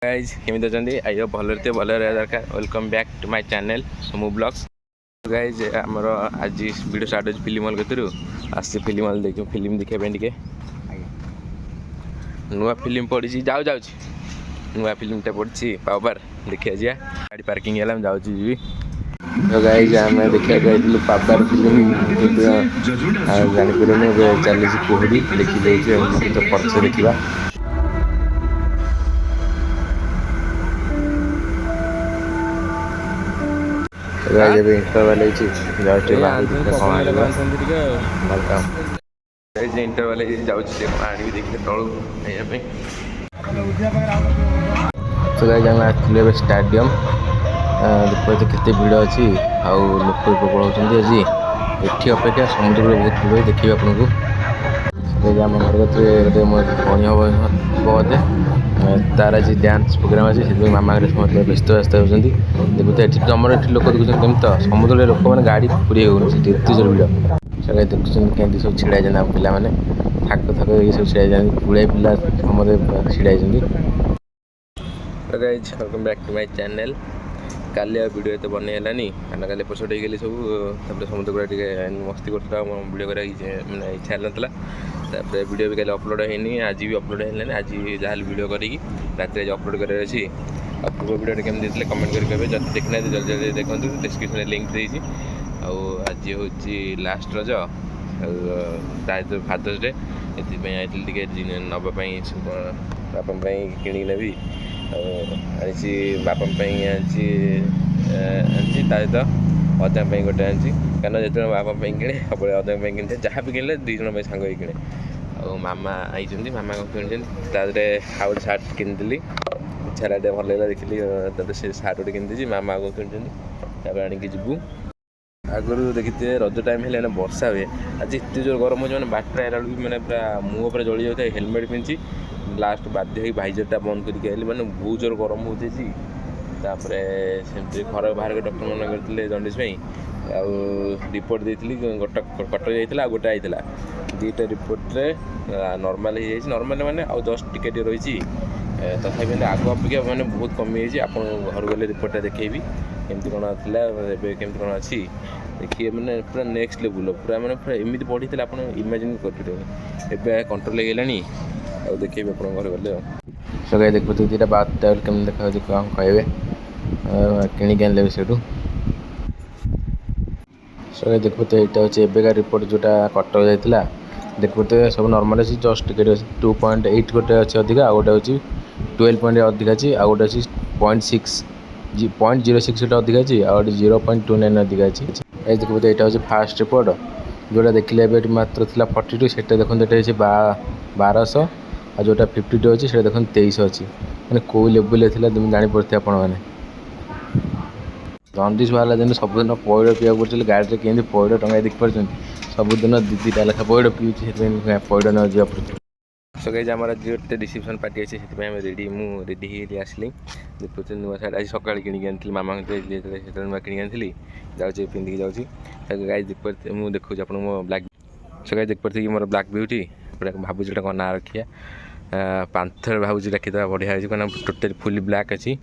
Guys केमी अच्छे आई भल भल रहा दरकार welcome back to my channel Somu blogs. Guys आमर आज वीडियो स्टार्ट हो फिल्म हॉल कतरू आस फिल्म हॉल देख फिल्म देखा टे नुआ फिल्म पड़ी जाऊ जाऊँ नुआ फिल्मटा पड़ी पावर देखा जा गाड़ी पार्किंग है जाऊँ जी तो गाइज आम देखा जाइलु पावर फिल्म जापारे चली कोहरी देखी तो परसे देखा इंटरवल इंटरवल जाऊँगी देखिए तलू तो गाइज आम आसलु स्टाडियम देखते केते भिड़ अच्छी आउ लोक प्रबल होती आज एटी अपेक्षा समुद्र बहुत भिड़ देखिए आपको आम घर कतरे मो भणी हम बोधे तार आज डांस प्रोग्राम अच्छे से मामा घर समस्त व्यस्त व्यस्त होती देखते ये तुम ये लोक देखुं कमी तो समुद्र लोक मैंने गाड़ी पूरी होती एत जोर भिड़ सर देखुं केमती सब छिड़ा आम पाने थाक थाक ये सब छिड़ा गुड़ाए पिला समस्त छिड़ा guys welcome back to my channel. काली वीडियो तो बनईलानी काना काली एपिसोड हो गली सब समुद्र गुड़ा मस्ती करता वीडियो कर मैंने इच्छा है वीडियो भी कल अपलोड होनी आज भी अपलोड है आज जहाँ वीडियो करी रात अपलोड करार अच्छी और पूर्व वीडियो केमी देखते कमेंट करके जब देखना जल्दी जल्दी देखो डिस्क्रिप्शन लिंक देती आज हूँ लास्ट रज प्रायः फादर्स डे ये नापी बापा किणी नेबी आनी बापा आनी सहित अदा गोटे आनी कारण जो बापा किणे सब अदा कि जहाँ भी किणले दुई जन सांग किणे आ मामा आई मामा किणी तादे आउ गोटे सार्ट किनी इच्छा भल लगा देखिली से सार्ट गोटे किनी मामा आगे किणी आणिकी जीवु आगुरी देखिए रज टाइम है वर्षा हुए आज एत जोर गरम हो बाटर आला भी मैंने पूरा मुँह पर जली जाता है हेलमेट पिंधि लास्ट बाध्य भाईजरटा बंद करके आइली मैंने बहुत जोर गरम होती सेमती घर बाहर डॉक्टर मना करते जंडिस रिपोर्ट देती कटक जाइए गोटे आई दुईटा रिपोर्ट्रे नॉर्मल हो नॉर्मल मैंने आउ जस्ट टिके रही तथापि आग अपेक्षा मैंने बहुत कमी आप घर गले रिपोर्टा देखी केमती कौन केमती कौन अच्छी देखिए मैंने पूरा नेक्स्ट लेवल पूरा मैंने पूरा एमती बढ़ी थे आप इमेजिन करेंगे कंट्रोल हो देखिए आप घर गले सगळे देखते दुटा बात केमी देखा कौन कहे किणिक आनले से सगळे देखते यहाँ हूँ एवं रिपोर्ट जोटा कटक जाता देखते सब नॉर्मल अच्छी जस्ट टिकेट अच्छी 2.8 गोटे अच्छी अधिका आ गोटे हूँ 12 पॉइंट अधिका अच्छी आ गोटे अच्छी 0.06 गोटे अधिका अच्छी आ गोटे 0.29 अधिका अच्छी देखते यहाँ हूँ फास्ट रिपोर्ट जोटा देखिले मात्र था 42 से देखते ये 1200 आ जोटा 52 अच्छी से देखते 2300 अच्छी मैंने कौ लेवल थी जापे आपण मैंने जंडिस बाहर दिन सबुदिन पैड़ पीवा पड़े गाड़ी में केमी पैड़ टंगा देखिपार सबुदिन दीटा लेखा पैड़ पीछे पैड़ न जा पड़े सो गाइस आम आज गोटे रिसेप्शन पार्टी अच्छे से रेडी रेडी आसली देखते नुआ सार्ट आज सका किणी आनी मामा नुआ किणी आनी जाऊँगी पिंधिकी जाऊँगी गाइस देखते मुझे देखा आप मो ब्लाक सो गाइस देखते कि मोर ब्लाक ब्यूटी पूरा भावुँ कौन ना रखिए पांथर भावुँ रखीद बढ़िया है कहना टोटल फुली ब्लाक अच्छी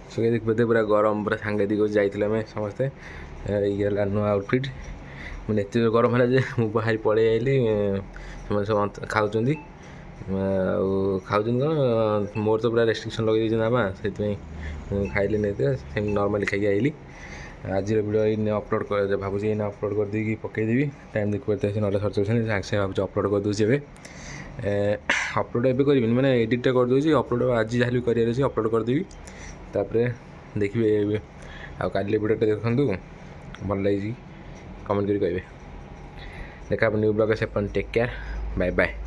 सो देखते पूरा गरम पूरा सांघातिक जाइए समस्ते ये नुआ आउटफिट मैंने एत गरम है मुझे बाहर पड़े आइली सब खाऊँ खाऊँ कौन मोर तो पूरा रेस्ट्रिक्शन लगे मामा से खाइली नहीं नॉर्मली खाई आइली आज वीडियो अपलोड कर भावुँ अपलोड कर देगी पकईदेवी टाइम देख पाते हैं 9:47 सागे सागे भावुँ अपलोड कर दूसरी अपलोड एवं करी मैंने एडिटा कर दूसरी अपलोड आज जहाँ भी कर अपलोड करदेवी तापर देखिए आ काली वीडियोटा देखूँ भल लगी कमेंट करें देखा न्यू ब्लॉग से टेक केयर बाय बाय।